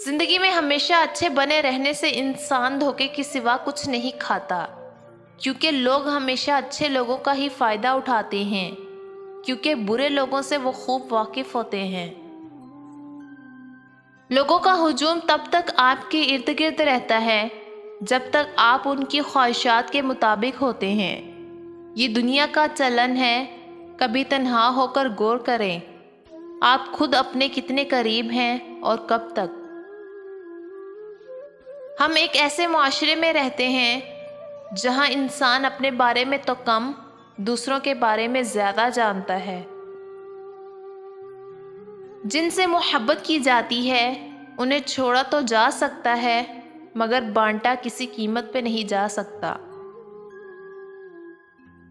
زندگی میں ہمیشہ اچھے بنے رہنے سے انسان دھوکے کے سوا کچھ نہیں کھاتا، کیونکہ لوگ ہمیشہ اچھے لوگوں کا ہی فائدہ اٹھاتے ہیں، کیونکہ برے لوگوں سے وہ خوب واقف ہوتے ہیں۔ لوگوں کا ہجوم تب تک آپ کے ارد گرد رہتا ہے جب تک آپ ان کی خواہشات کے مطابق ہوتے ہیں۔ یہ دنیا کا چلن ہے، کبھی تنہا ہو کر غور کریں، آپ خود اپنے کتنے قریب ہیں اور کب تک۔ ہم ایک ایسے معاشرے میں رہتے ہیں جہاں انسان اپنے بارے میں تو کم، دوسروں کے بارے میں زیادہ جانتا ہے۔ جن سے محبت کی جاتی ہے انہیں چھوڑا تو جا سکتا ہے، مگر بانٹا کسی قیمت پہ نہیں جا سکتا۔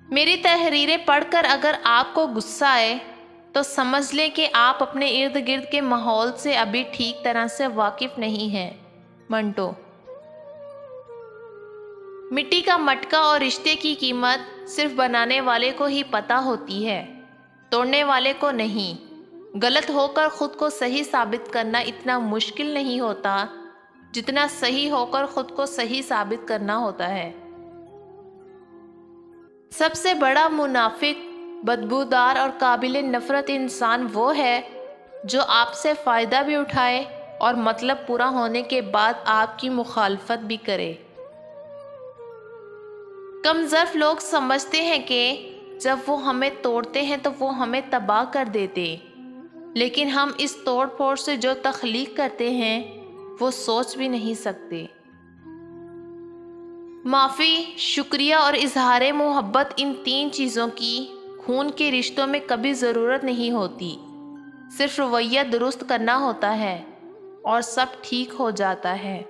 میری تحریریں پڑھ کر اگر آپ کو غصہ آئے تو سمجھ لیں کہ آپ اپنے ارد گرد کے ماحول سے ابھی ٹھیک طرح سے واقف نہیں ہیں۔ منٹو۔ مٹی کا مٹکا اور رشتے کی قیمت صرف بنانے والے کو ہی پتہ ہوتی ہے، توڑنے والے کو نہیں۔ غلط ہو کر خود کو صحیح ثابت کرنا اتنا مشکل نہیں ہوتا جتنا صحیح ہو کر خود کو صحیح ثابت کرنا ہوتا ہے۔ سب سے بڑا منافق، بدبودار اور قابل نفرت انسان وہ ہے جو آپ سے فائدہ بھی اٹھائے اور مطلب پورا ہونے کے بعد آپ کی مخالفت بھی کرے۔ کم ظرف لوگ سمجھتے ہیں کہ جب وہ ہمیں توڑتے ہیں تو وہ ہمیں تباہ کر دیتے، لیکن ہم اس توڑ پھوڑ سے جو تخلیق کرتے ہیں وہ سوچ بھی نہیں سکتے۔ معافی، شکریہ اور اظہار محبت، ان تین چیزوں کی خون کے رشتوں میں کبھی ضرورت نہیں ہوتی، صرف رویہ درست کرنا ہوتا ہے اور سب ٹھیک ہو جاتا ہے۔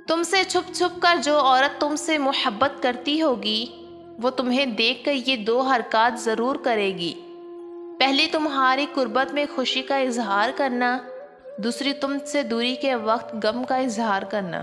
تم سے چھپ چھپ کر جو عورت تم سے محبت کرتی ہوگی وہ تمہیں دیکھ کر یہ دو حرکات ضرور کرے گی۔ پہلی، تمہاری قربت میں خوشی کا اظہار کرنا، دوسری، تم سے دوری کے وقت غم کا اظہار کرنا۔